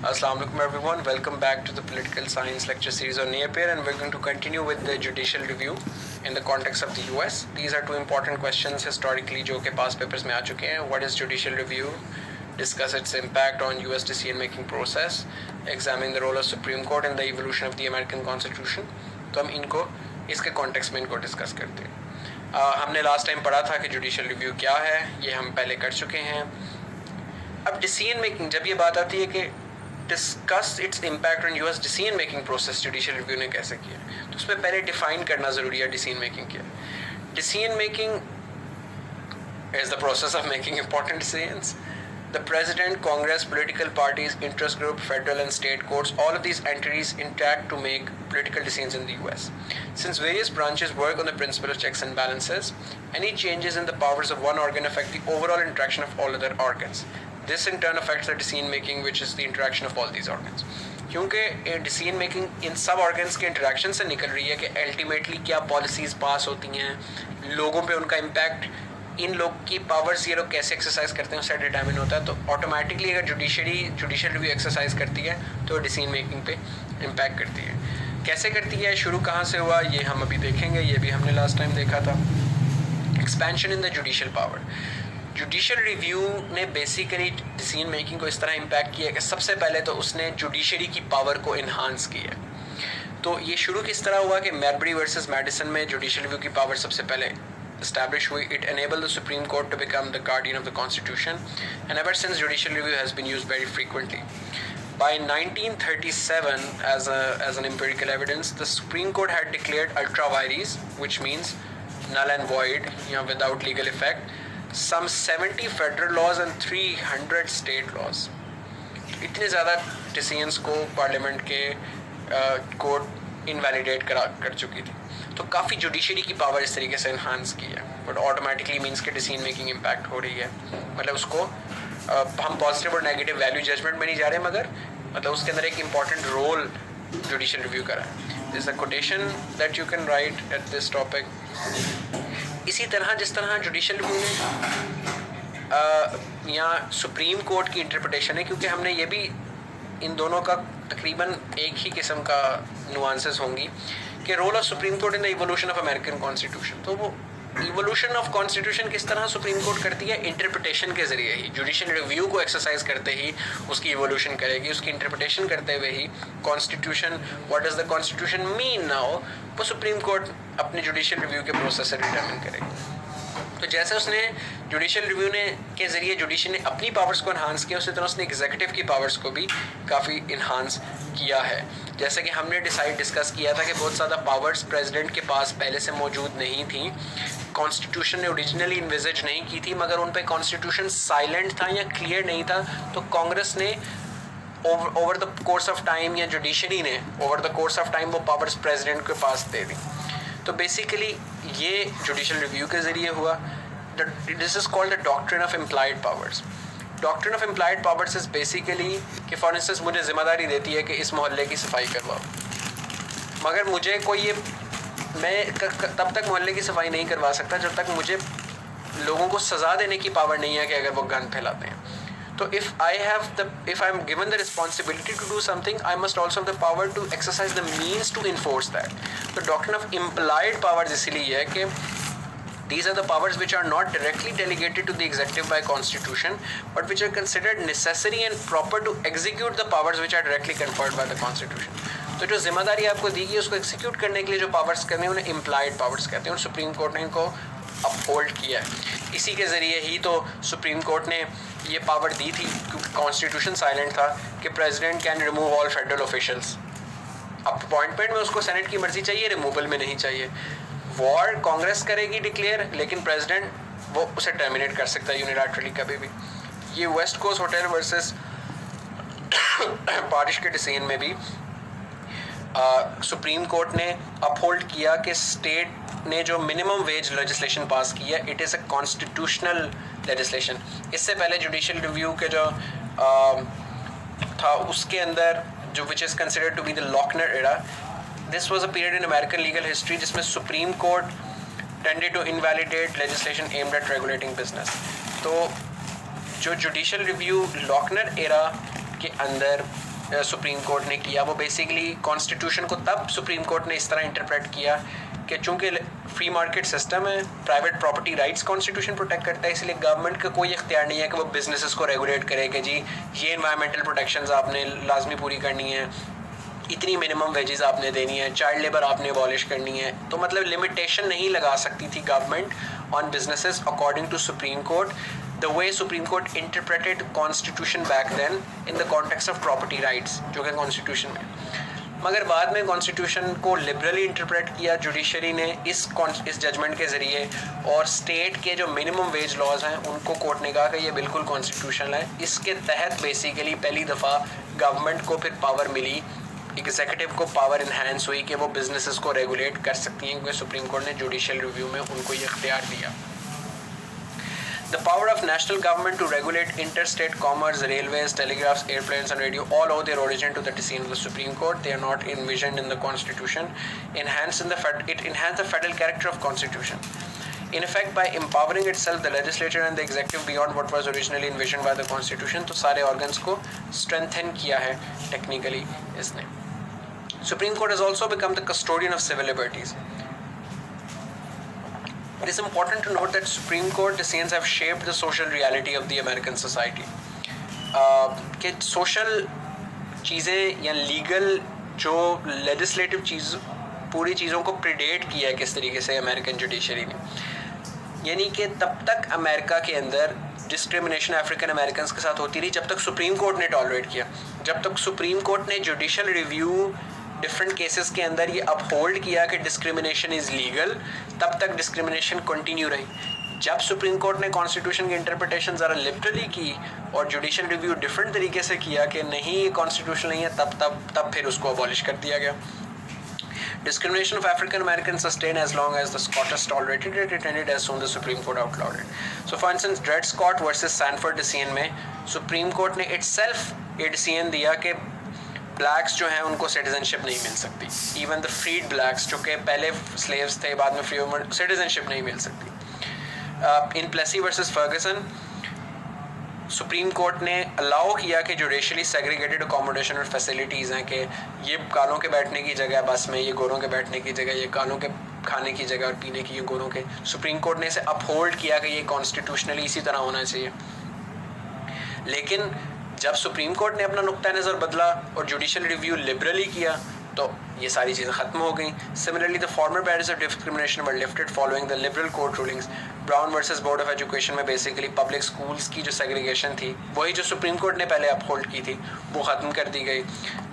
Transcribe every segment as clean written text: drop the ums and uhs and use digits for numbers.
Assalamu alaikum everyone. Welcome back to the political science lecture series on Napier, and we're going to continue with the judicial review in the context of the US. These are two important questions historically जो के past papers में आ चुके हैं. What is judicial review? Discuss its impact on US decision making process. Examine the role of Supreme Court in the evolution of the American Constitution. तो हम इनको इसके context में इनको discuss करते हैं. हमने last time पढ़ा था कि judicial review क्या है, ये हम पहले कर चुके हैं. अब डिसीजन मेकिंग जब ये बात आती है कि discuss its impact on US decision making process judicial review ने कैसे किया, तो उसमें पहले डिफाइन करना ज़रूरी है डिसीजन मेकिंग क्या है. Decision making is the process of making important decisions. The president, Congress, political parties, interest group, federal and state courts, all of these entities interact to make political decisions in the US. Since various branches work on the principle of checks and balances, any changes in the powers of one organ affect the overall interaction of all other organs. This in turn affects the decision making, which is the interaction of all these organs. क्योंकि decision making in सब organs के interaction से निकल रही है कि ultimately क्या policies पास होती हैं, लोगों पे उनका इम्पैक्ट, इन लोग की पावर्स ये लोग कैसे एक्सरसाइज करते हैं उससे डिटर्मिन होता है. तो ऑटोमेटिकली अगर जुडिशियल रिव्यू एक्सरसाइज करती है तो डिसीजन मेकिंग पे इम्पैक्ट करती है. कैसे करती है, शुरू कहाँ से हुआ, ये हम अभी देखेंगे. ये भी हमने लास्ट टाइम देखा था. Expansion in the judicial power. Judicial review ने बेसिकली डिसीजन मेकिंग को इस तरह इम्पैक्ट किया कि सबसे पहले तो उसने जुडिशरी की पावर को इन्हांस किया. तो ये शुरू किस तरह हुआ कि मैरबरी वर्सेस मैडिसन में जुडिशियल रिव्यू की पावर सबसे पहले established हुई. It enabled the Supreme Court to become the guardian of the Constitution, and ever since judicial review has been used very frequently. By 1937, as an empirical evidence, the Supreme Court had declared ultra vires, which means null and void, without legal effect, some 70 federal laws and 300 state laws. इतने ज़्यादा decisions को parliament के court invalidate कर चुकी थी. तो काफ़ी judiciary की पावर इस तरीके से इन्हांस की है. बट ऑटोमेटिकली मीन्स के डिसीजन मेकिंग इम्पैक्ट हो रही है. मतलब उसको हम पॉजिटिव और नेगेटिव वैल्यू जजमेंट में नहीं जा रहे, मगर मतलब उसके अंदर एक इम्पॉर्टेंट रोल जुडिशियल रिव्यू का है. This a quotation that you can write at this topic. इसी तरह जिस तरह जुडिशियल रिव्यू ने यहाँ सुप्रीम कोर्ट की इंटरप्रिटेशन है, क्योंकि हमने ये भी इन दोनों का तकरीबन एक ही किस्म का नुआंसेस होंगी कि role of supreme court in the evolution of American constitution. तो वो इवोल्यूशन ऑफ कॉन्स्टिट्यूशन किस तरह सुप्रीम कोर्ट करती है, इंटरप्रिटेशन के ज़रिए ही. जुडिशियल रिव्यू को एक्सरसाइज करते ही उसकी इवोल्यूशन करेगी, उसकी इंटरप्रिटेशन करते हुए ही constitution, what does the constitution mean now, वो सुप्रीम कोर्ट अपने जुडिशियल रिव्यू के प्रोसेस से डिटर्मिन करेगी. तो जैसे उसने जुडिशियल रिव्यू ने के ज़रिए जुडिशियल ने अपनी पावर्स को इन्हांस किया, उसी तरह उसने एग्जीक्यूटिव की पावर्स को भी काफ़ी इन्हांस किया है. जैसे कि हमने डिस्कस किया था कि बहुत ज़्यादा पावर्स प्रेसिडेंट के पास पहले से मौजूद नहीं थी, कॉन्स्टिट्यूशन ने ओरिजिनली इन्विजिज नहीं की थी, मगर उन पर कॉन्स्टिट्यूशन साइलेंट था या क्लियर नहीं था. तो कांग्रेस ने over the course of time या जुडिशरी ने over the course of time वो पावर्स प्रेसिडेंट के पास दे दी. तो बेसिकली ये जुडिशियल रिव्यू के ज़रिए हुआ. This is called the doctrine of implied powers. Doctrine of implied powers is basically कि फॉर इंस्टेंस मुझे ज़िम्मेदारी देती है कि इस मोहल्ले की सफाई करवाओ, मगर मुझे कोई ये मैं तब तक मोहल्ले की सफाई नहीं करवा सकता जब तक मुझे लोगों को सज़ा देने की पावर नहीं है कि अगर वो गंद फैलाते हैं. तो if I am given the responsibility to do something, I must also have the power to exercise the means to enforce that. The doctrine of implied powers इसीलिए है कि these are the powers which are not directly delegated to the executive by constitution, but which are considered necessary and proper to execute the powers which are directly conferred by the constitution. तो जो जिम्मेदारी आपको दी गई उसको execute करने के लिए जो पावर्स करने हैं उन्हें इम्प्लाइड पावर्स कहते हैं, और सुप्रीम कोर्ट ने इनको अपहोल्ड किया है. इसी के ज़रिए ही तो सुप्रीम कोर्ट ने ये पावर दी थी, क्योंकि कॉन्स्टिट्यूशन साइलेंट था, कि president can remove all federal officials. Appointment में उसको सेनेट की मर्जी चाहिए, रिमूवल में नहीं चाहिए. वॉर कांग्रेस करेगी डिक्लेयर, लेकिन प्रेसिडेंट वो उसे टर्मिनेट कर सकता है यूनिलैटरली कभी भी. ये वेस्ट कोस्ट होटल वर्सेस पारिश के डिसीजन में भी सुप्रीम कोर्ट ने अपहोल्ड किया कि स्टेट ने जो मिनिमम वेज लेजिस्लेशन पास की है, it is a constitutional legislation. इससे पहले जुडिशियल रिव्यू के जो था उसके अंदर जो which is considered to be the Lochner era, this was a period in American legal history जिसमें supreme court tended to invalidate legislation aimed at regulating business. तो जो जुडिशियल रिव्यू लॉकनर एरा के अंदर सुप्रीम कोर्ट ने किया वो basically constitution को तब सुप्रीम कोर्ट ने इस तरह इंटरप्रेट किया कि चूंकि फ्री मार्केट सिस्टम है, private property rights constitution protect करता है, इसलिए गवर्नमेंट का कोई इख्तियार नहीं है कि वो बिजनेसेस को रेगुलेट करे कि जी ये इन्वायरमेंटल प्रोटेक्शंस आपने लाजमी पूरी करनी है, इतनी मिनिमम वेजेस आपने देनी है, चाइल्ड लेबर आपने अबॉलिश करनी है। तो मतलब लिमिटेशन नहीं लगा सकती थी government on businesses according to supreme court, the way supreme court interpreted constitution back then in the context of property rights, जो कि कॉन्स्टिट्यूशन में। मगर बाद में कॉन्स्टिट्यूशन को लिबरली इंटरप्रेट किया जुडिशरी ने इस जजमेंट के ज़रिए, और स्टेट के जो मिनिमम वेज लॉज हैं उनको कोर्ट ने कहा कि ये बिल्कुल कॉन्स्टिट्यूशनल है। इसके तहत बेसिकली पहली दफ़ा गवर्नमेंट को फिर पावर मिली, एग्जीक्यूटिव को पावर इन्हांस हुई कि वो बिजनेसेस को रेगुलेट कर सकती हैं, क्योंकि सुप्रीम कोर्ट ने जुडिशियल रिव्यू में उनको ये इख्तियार दिया। The power of national government to regulate interstate commerce, railways, telegraphs, airplanes and radio all owe their origin to the decision of the Supreme Court. They are not envisioned in the Constitution. It enhanced the federal character of Constitution. In effect, by empowering itself, the legislature and the executive beyond what was originally envisioned by the Constitution, तो सारे organs को strengthen किया है technically इसने. Supreme Court has also become the custodian of civil liberties. It is important to note that Supreme Court decisions have shaped the social reality of the American society. कि social चीज़ें या legal जो legislative चीज़ पूरी चीज़ों को predate किया है किस तरीके से American judiciary ने, यानी कि तब तक अमेरिका के अंदर डिस्क्रिमिनेशन अफ्रीकन अमेरिकन के साथ होती रही जब तक सुप्रीम कोर्ट ने टॉलरेट किया। जब तक सुप्रीम कोर्ट ने जुडिशल रिव्यू डिफरेंट केसेस के अंदर ये अपहोल्ड किया कि डिस्क्रिमिनेशन इज़ लीगल, तब तक डिस्क्रिमिनेशन कंटिन्यू रही। जब सुप्रीम कोर्ट ने कॉन्स्टिट्यूशन की इंटरप्रिटेशन ज़रा लिबरली की और जुडिशल रिव्यू डिफरेंट तरीके से किया कि नहीं ये कॉन्स्टिट्यूशन नहीं है, तब फिर उसको अबॉलिश कर दिया गया। Discrimination of African Americans sustained as long as the Scottish tolerated it, it ended as soon as the Supreme Court outlawed it. So for instance, Dred Scott versus Sanford decision में Supreme Court ने itself ये decision दिया कि blacks जो हैं उनको citizenship नहीं मिल सकती, even the freed blacks जो कि पहले slaves थे बाद में free women, citizenship नहीं मिल सकती। In Plessy versus Ferguson supreme Court ने अलाउ किया कि जुडिशली सेग्रीगेटेड अकोमोडेशन और फैसिलिटीज़ हैं कि ये कालों के बैठने की जगह बस में, ये गोरों के बैठने की जगह, ये कालों के खाने की जगह और पीने की ये गोरों के। सुप्रीम कोर्ट ने इसे अपहोल्ड किया कि ये कॉन्स्टिट्यूशनली इसी तरह होना चाहिए। लेकिन जब सुप्रीम कोर्ट ने अपना नुक्ता नज़र बदला और जुडिशल रिव्यू लिबरली किया तो ये सारी चीज़ें ख़त्म हो गई। Similarly the former barriers of discrimination were lifted following the liberal court rulings. Brown versus board of education में बेसिकली पब्लिक स्कूल्स की जो सेग्रीगेशन थी वही जो सुप्रीम कोर्ट ने पहले अपहोल्ड की थी वो ख़त्म कर दी गई।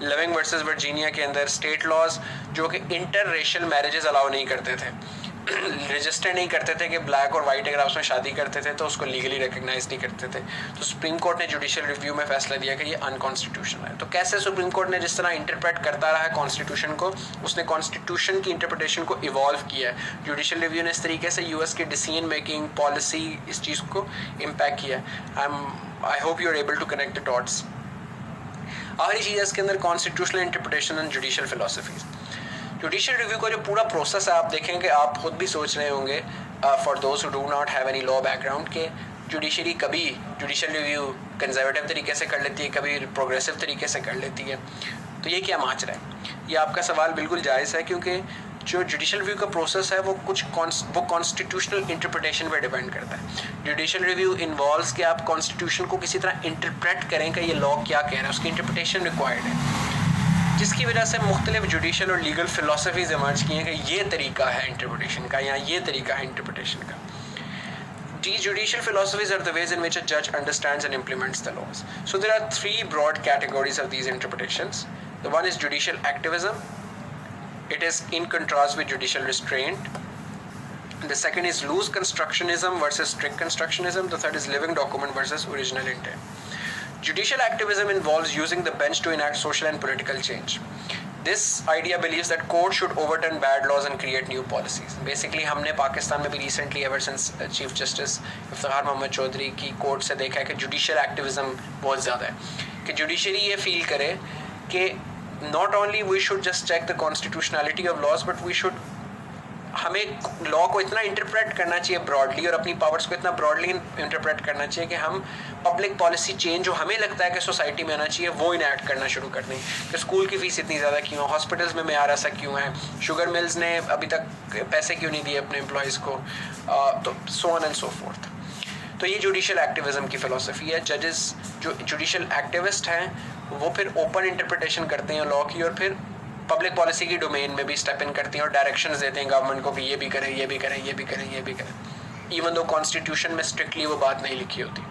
लिविंग वर्सेस वर्जीनिया के अंदर स्टेट लॉज जो कि इंटर रेशल मैरिजेस अलाउ नहीं करते थे, रजिस्टर नहीं करते थे कि ब्लैक और वाइट अगर आपस में शादी करते थे तो उसको लीगली रिकग्नाइज नहीं करते थे, तो सुप्रीम कोर्ट ने जुडिशियल रिव्यू में फैसला दिया कि ये अनकॉन्स्टिट्यूशनल है। तो कैसे सुप्रीम कोर्ट ने जिस तरह इंटरप्रेट करता रहा है कॉन्स्टिट्यूशन को, उसने कॉन्स्टिट्यूशन की इंटरप्रिटेशन को इवॉल्व किया है। जुडिशियल रिव्यू ने इस तरीके से यूएस की डिसीजन मेकिंग पॉलिसी इस चीज़ को इम्पैक्ट किया है। I hope you are able to connect the dots. आखिरी चीज़ है इसके अंदर constitutional interpretation and judicial philosophies. Judicial review का जो पूरा प्रोसेस है आप देखेंगे, आप खुद भी सोच रहे होंगे for those who do not have any law background के जुडिशरी कभी जुडिशियल रिव्यू कंजर्वेटिव तरीके से कर लेती है, कभी प्रोग्रेसिव तरीके से कर लेती है। तो ये क्या माजरा है? ये आपका सवाल बिल्कुल जायज़ है क्योंकि जो जुडिशियल रिव्यू का प्रोसेस है वो कॉन्स्टिट्यूशनल इंटरप्रिटेशन पर डिपेंड करता है। जुडिशियल रिव्यू इन्वॉल्व्स कि आप कॉन्स्टिट्यूशन को किसी तरह इंटरप्रेट करें कि ये लॉ क्या कह रहा है, उसकी इंटरप्रिटेशन रिक्वायर्ड है, जिसकी वजह से मुख्तलिफ जुडिशियल और लीगल फ़िलासफ़ीज़ इमर्ज किए हैं कि ये तरीका है इंटरप्रिटेशन का या ये तरीका है इंटरप्रिटेशन का। These judicial philosophies are the ways in which a judge understands and implements the laws. So there are three broad categories of these interpretations. The one is judicial activism. It is in contrast with judicial restraint. The second is loose constructionism versus strict constructionism. The third is living document versus original intent. Judicial activism involves using the bench to enact social and political change. This idea believes that courts should overturn bad laws and create new policies. Basically, हमने पाकिस्तान में भी recently ever since Chief Justice Iftikhar Mohammad Chaudhary की court से देखा है कि judicial activism बहुत ज़्यादा है कि judiciary ये feel करे कि not only we should just check the constitutionality of laws but we should हमें लॉ को इतना इंटरप्रेट करना चाहिए ब्रॉडली और अपनी पावर्स को इतना ब्रॉडली इंटरप्रेट करना चाहिए कि हम पब्लिक पॉलिसी चेंज जो हमें लगता है कि सोसाइटी में आना चाहिए वो इनैक्ट करना शुरू कर दें कि स्कूल की फ़ीस इतनी ज़्यादा क्यों है, हॉस्पिटल्स में मेयार ऐसा क्यों है, शुगर मिल्स ने अभी तक पैसे क्यों नहीं दिए अपने एम्प्लॉयज़ को, तो so on and so fourth. तो ये जुडिशल एक्टिविज़म की फ़िलॉसफी है। जजेस जो जुडिशल एक्टिविस्ट हैं वो फिर ओपन इंटरप्रिटेशन करते हैं लॉ की और फिर पब्लिक पॉलिसी की डोमेन में भी स्टेप इन करते हैं और डायरेक्शंस देते हैं गवर्नमेंट को कि ये भी करें, ये भी करें, ये भी करें, ये भी करें, इवन दो कॉन्स्टिट्यूशन में स्ट्रिक्टली वो बात नहीं लिखी होती।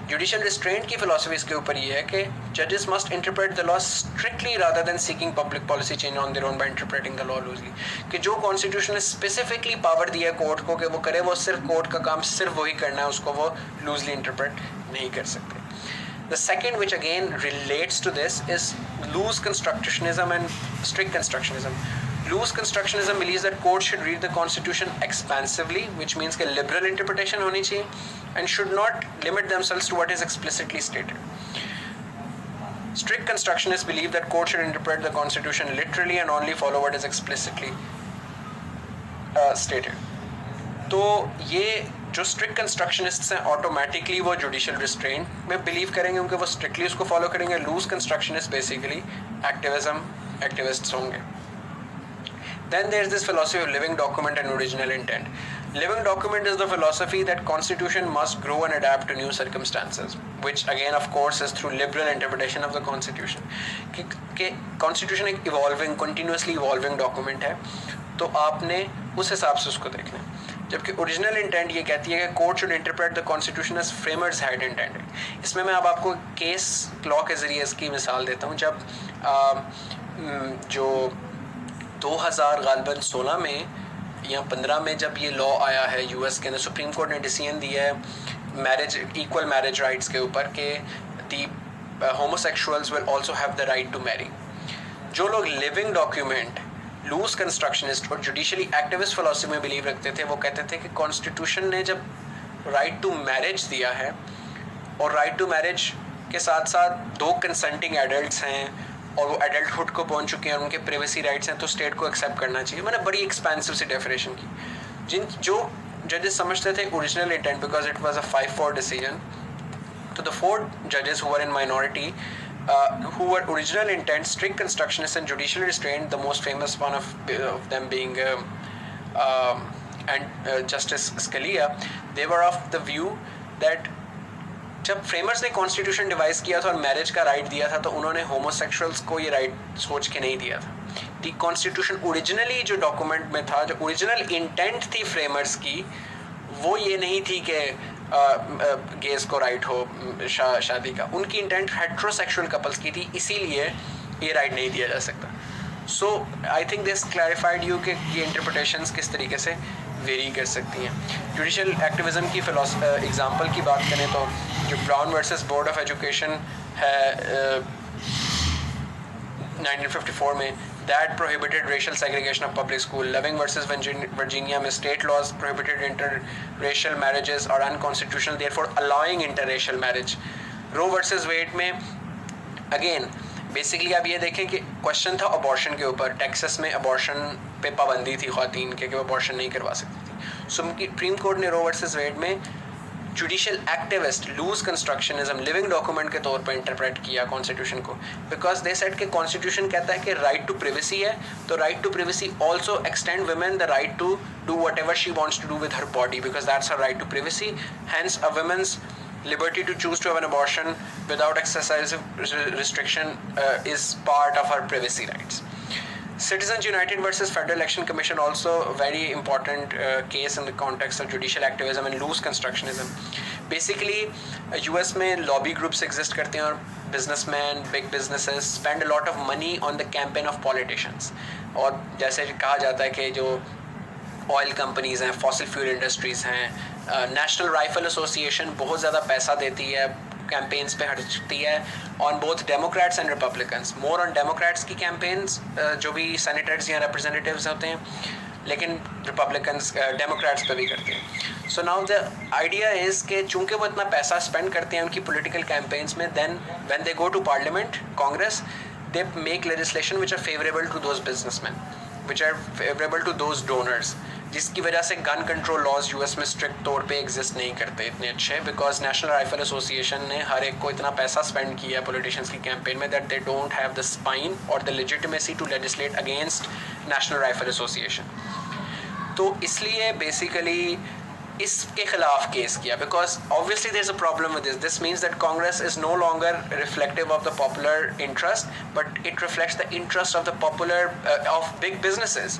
जुडिशल रिस्ट्रेंट की फिलॉसफी इसके ऊपर ये है कि जजेस must interpret the law strictly rather than seeking public policy change on their own by interpreting the law loosely. कि जो कॉन्स्टिट्यूशन ने स्पेसिफिकली पावर दिया है कोर्ट को कि वो करे, वो सिर्फ कोर्ट का काम सिर्फ वही करना है, उसको वो लूजली इंटरप्रेट नहीं कर सकते। The second, which again relates to this, is loose constructionism and strict constructionism. Loose constructionism believes that courts should read the constitution expansively, which means कि liberal interpretation होनी चाहिए, and should not limit themselves to what is explicitly stated. Strict constructionists believe that courts should interpret the constitution literally and only follow what is explicitly stated. तो ये जो strict कंस्ट्रक्शनिस्ट्स हैं automatically वो judicial restraint में believe करेंगे क्योंकि वो strictly उसको फॉलो करेंगे। लूज कंस्ट्रक्शनिस्ट बेसिकली एक्टिविस्ट्स होंगे। Then there is this philosophy of living document and original intent. Living document is the philosophy that constitution must grow and adapt to new circumstances, which again of course is through liberal interpretation of the constitution. कि constitution एक evolving, continuously evolving document है, तो आपने उस हिसाब से उसको देखना है। जबकि ओरिजिनल इंटेंट ये कहती है कि court should interpret the constitution as framers had intended. इसमें मैं अब आपको केस लॉ के ज़रिए इसकी मिसाल देता हूँ। जब जो 2016 में या 15 में जब ये लॉ आया है यूएस के अंदर, सुप्रीम कोर्ट ने डिसीजन दिया है मैरिज, इक्वल मैरिज राइट्स के ऊपर कि the homosexuals will also have the right to marry. जो लोग लिविंग डॉक्यूमेंट, लूज कंस्ट्रक्शनिस्ट और जुडिशली एक्टिविस्ट फिलॉसफी में बिलीव रखते थे, वो कहते थे कि कॉन्स्टिट्यूशन ने जब राइट टू मैरिज दिया है और राइट टू मैरिज के साथ साथ दो कंसेंटिंग एडल्ट्स हैं और वो एडल्टहुड को पहुंच चुके हैं और उनके प्राइवेसी राइट्स हैं, तो स्टेट को एक्सेप्ट करना चाहिए। मैंने बड़ी एक्सपेंसिव सी डेफिनेशन की। जो जजेस समझते थे original intent, because it was a 5-4 decision, तो द 4 जजेस who were in minority who were original intent, strict constructionists and judicial restraint, the most famous one of them being Justice Scalia, they were of the view that जब framers ने constitution device किया था और marriage का right दिया था, तो उन्होंने होमोसेक्सुअल्स को ये राइट सोच के नहीं दिया था। दी कॉन्स्टिट्यूशन ओरिजिनली जो डॉक्यूमेंट में था, जो ओरिजिनल इंटेंट थी फ्रेमर्स की, वो ये नहीं थी कि गेज को राइट हो शादी का। उनकी इंटेंट हेट्रोसेक्सुअल कपल्स की थी, इसीलिए ये राइट नहीं दिया जा सकता। So I think this clarified you कि ये इंटरप्रिटेशंस किस तरीके से वेरी कर सकती हैं। जुडिशल एक्टिविज़म की एग्जांपल की बात करें तो जो brown versus board of education है 1954 में, that prohibited racial segregation of public school. Loving versus Virginia में state laws prohibited interracial marriages are unconstitutional, therefore allowing interracial marriage. Roe versus Wade में again बेसिकली आप ये देखें कि question था abortion के ऊपर। टेक्सास में अबॉर्शन पे पाबंदी थी ख़वातीन के कि वो अबॉर्शन नहीं करवा सकती थी। सुप्रीम कोर्ट ने रो वर्सेस वेड में judicial activist loose constructionism living document के तौर पर इंटरप्रेट किया कॉन्स्टिट्यूशन को, बिकॉज दे सेड कि कॉन्स्टिट्यूशन कहता है कि राइट टू प्रिवेसी है, तो right to privacy also extend women the right to do whatever she wants to do with her body, because that's her right to privacy. Hence a women's liberty to choose to have an abortion without excessive restriction is part of her privacy rights. Citizens United versus Federal Election Commission also a very important case in the context of judicial activism and loose constructionism. Basically US में lobby groups exist करते हैं और businessmen, big businesses spend a lot of money on the campaign of politicians. और जैसे कहा जाता है कि जो ऑयल कंपनीज़ हैं, फॉसिल फ्यूल इंडस्ट्रीज़ हैं, नेशनल राइफल एसोसिएशन बहुत ज़्यादा पैसा देती है, कैंपेन्स पे खर्चती है on both Democrats and Republicans. More on Democrats की कैंपेन्स जो भी सेनेटर्स या रिप्रेजेंटेटिव्स होते हैं, लेकिन रिपब्लिकन्स डेमोक्रेट्स पे भी करते हैं। So now the idea is कि चूँकि वो इतना पैसा स्पेंड करते हैं उनकी पॉलिटिकल कैंपेन्स में, then when they go to parliament, Congress, they make legislation which are favorable to those businessmen. which are favorable to those donors, जिसकी वजह से गन कंट्रोल लॉज यूएस में स्ट्रिक्ट तौर पे एग्जिस्ट नहीं करते इतने अच्छे, बिकॉज नेशनल राइफल एसोसिएशन ने हर एक को इतना पैसा स्पेंड किया है पॉलिटिशियंस की कैंपेन में that they don't have the spine और the legitimacy to legislate against National Rifle Association. तो इसलिए बेसिकली इसके खिलाफ केस किया, because obviously there is a problem with this means that Congress is no longer reflective of the popular interest, but it reflects the interest of the popular of big businesses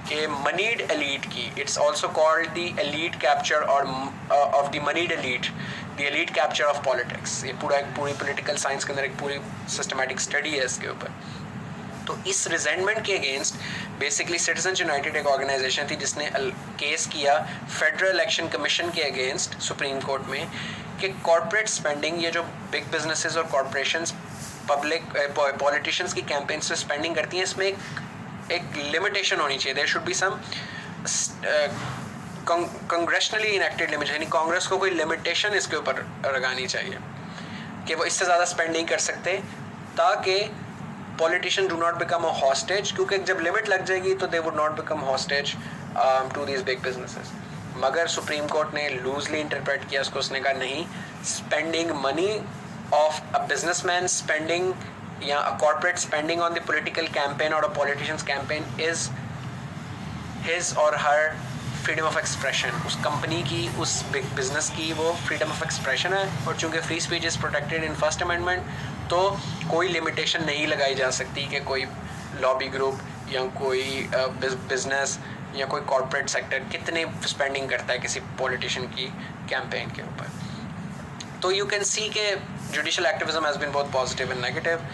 के moneyed elite की. It's also called the elite capture और of the मनीड elite, the elite capture of politics. ये पूरी political science के अंदर एक पूरी systematic study है इसके ऊपर. तो इस रिजेंटमेंट के अगेंस्ट बेसिकली सिटीजन्स यूनाइटेड एक ऑर्गेनाइजेशन थी जिसने केस किया फेडरल इलेक्शन कमीशन के अगेंस्ट सुप्रीम कोर्ट में कि कॉर्पोरेट स्पेंडिंग, ये जो बिग बिजनेसेस और कॉर्पोरेशंस पब्लिक पॉलिटिशियंस की कैंपेन से स्पेंडिंग करती हैं, इसमें एक लिमिटेशन होनी चाहिए. There should be some congressionally enacted limitation, यानी कांग्रेस को कोई लिमिटेशन इसके ऊपर लगानी चाहिए कि वो इससे ज़्यादा स्पेंड नहीं कर सकते, ताकि politician do not become a hostage, क्योंकि जब लिमिट लग जाएगी तो they would not become hostage to these big businesses. मगर सुप्रीम कोर्ट ने लूजली इंटरप्रेट किया उसको. उसने कहा नहीं, spending money of a businessman spending या a corporate spending on the political campaign और a politicians campaign is his और हर फ्रीडम ऑफ एक्सप्रेशन. उस कंपनी की, उस बिग बिजनेस की वो फ्रीडम ऑफ एक्सप्रेशन है, और चूँकि free speech is protected in first amendment, तो कोई लिमिटेशन नहीं लगाई जा सकती कि कोई लॉबी ग्रुप या कोई बिजनेस या कोई कॉर्पोरेट सेक्टर कितने स्पेंडिंग करता है किसी पॉलिटिशियन की कैंपेन के ऊपर. तो यू कैन सी के judicial activism has been both positive and negative.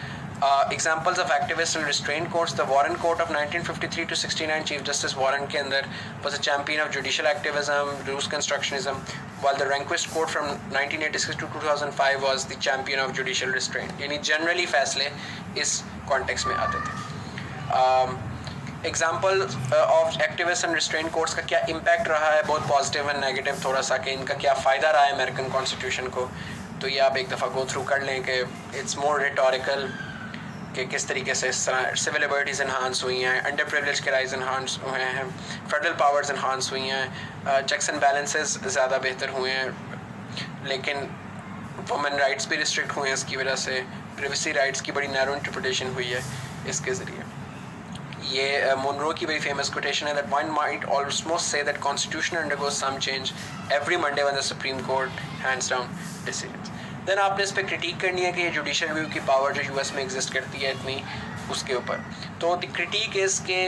Examples of activists and restraint courts, the Warren Court of 1953 to 69, Chief Justice Warren के अंदर was a champion of judicial activism, loose constructionism, while the Rehnquist Court from 1986 to 2005 was the champion of judicial restraint. यानी generally फैसले इस context में आते थे. Example of activists and restraint courts का क्या impact रहा है, बहुत positive and negative थोड़ा सा, कि इनका क्या फ़ायदा रहा है American Constitution को. तो ये आप एक दफ़ा go through कर लें कि it's more rhetorical कि किस तरीके से सिविल लिबर्टीज़ इन्हांस हुई हैं, अंडर प्रिविलेज के राइज इन्हांस हुए हैं, फेडरल पावर्स इन्हांस हुई हैं, चेक्स एंड बैलेंसेस ज़्यादा बेहतर हुए हैं, लेकिन वुमेन राइट्स भी रिस्ट्रिक्ट हुए हैं इसकी वजह से, प्रिवेसी राइट्स की बड़ी नैरो इंटरप्रिटेशन हुई है इसके ज़रिए. ये मोनरो की बड़ी फेमस कोटेशन है that one might almost say that constitution undergoes some change every Monday when the Supreme Court hands down decisions. Then आपने इस पर क्रिटिक करनी है कि ये जुडिशल रिव्यू की पावर जो यूएस में एग्जिस्ट करती है इतनी, उसके ऊपर. तो द क्रिटिक इज़ के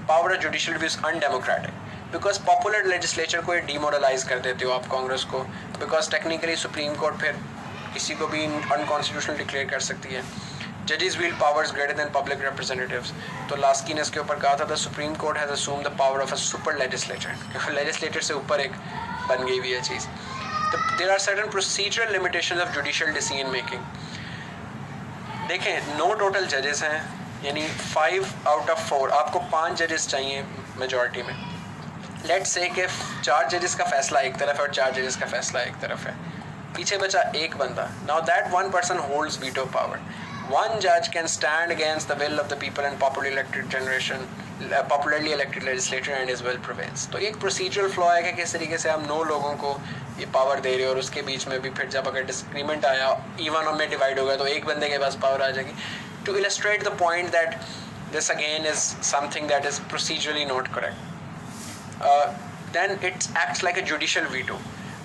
power of judicial review is undemocratic, because popular legislature को ये डीमोरलाइज कर देते हो आप कांग्रेस को, बिकॉज टेक्निकली सुप्रीम कोर्ट फिर किसी को भी अनकॉन्स्टिट्यूशनल डिक्लेयर कर सकती है. जजेस wield powers greater than public representatives. तो लास्की ने इसके ऊपर कहा था the supreme court has assumed the power of a super legislature. Legislator से ऊपर एक बन गई हुई है चीज़. There are certain procedural limitations of judicial decision making. देखें, no total judges हैं, यानी 5 out of 4, आपको 5 judges चाहिए majority में. Let's say कि 4 judges का फैसला एक तरफ है और 4 judges का फैसला एक तरफ है, पीछे बचा एक बंदा. Now that one person holds veto power. One judge can stand against the will of the people and popularly elected legislature and his will prevails. तो एक procedural flaw है कि किस तरीके से हम 9 लोगों को ये पावर दे रहे हो और उसके बीच में भी फिर जब अगर डिसग्रीमेंट आया, इवन में डिवाइड हो गया, तो एक बंदे के पास पावर आ जाएगी. To illustrate the point that this again is something that is procedurally not correct. Then it acts like a judicial veto.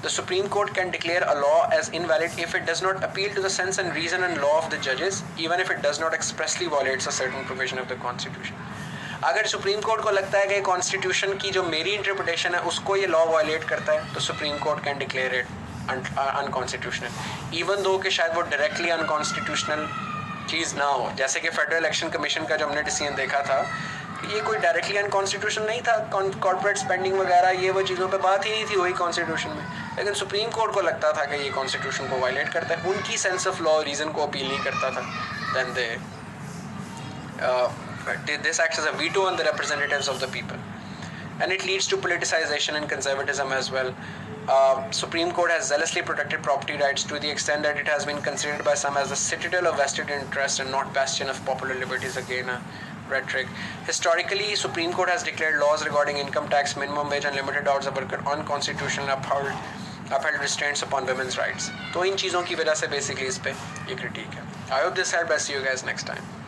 The Supreme Court can declare a law as invalid if it does not appeal to the sense and reason and law of the judges, even if it does not expressly violates a certain provision of the Constitution. अगर supreme court को लगता है कि constitution की जो मेरी interpretation है उसको ये लॉ वायलेट करता है, तो supreme court can declare it unconstitutional, even though कि शायद वो डायरेक्टली अनकॉन्स्टिट्यूशनल चीज़ ना हो. जैसे कि फेडरल इलेक्शन कमीशन का जो हमने डिसीजन देखा था, ये कोई डायरेक्टली अनकॉन्स्टिट्यूशनल नहीं था. कॉर्पोरेट स्पेंडिंग वगैरह ये वो चीज़ों पे बात ही नहीं थी वही कॉन्स्टिट्यूशन में, लेकिन सुप्रीम कोर्ट को लगता था कि ये कॉन्स्टिट्यूशन को वायलेट करता है, उनकी सेंस ऑफ लॉ रीज़न को अपील नहीं करता था. Then this acts as a veto on the representatives of the people, and it leads to politicization and conservatism as well. Supreme Court has zealously protected property rights to the extent that it has been considered by some as a citadel of vested interest and not bastion of popular liberties. Again, a rhetoric. Historically, Supreme Court has declared laws regarding income tax, minimum wage, and limited hours of work unconstitutional and upheld restraints upon women's rights. तो इन चीज़ों की वजह से basically इस पे ये critique है. I hope this helped. I'll see you guys next time.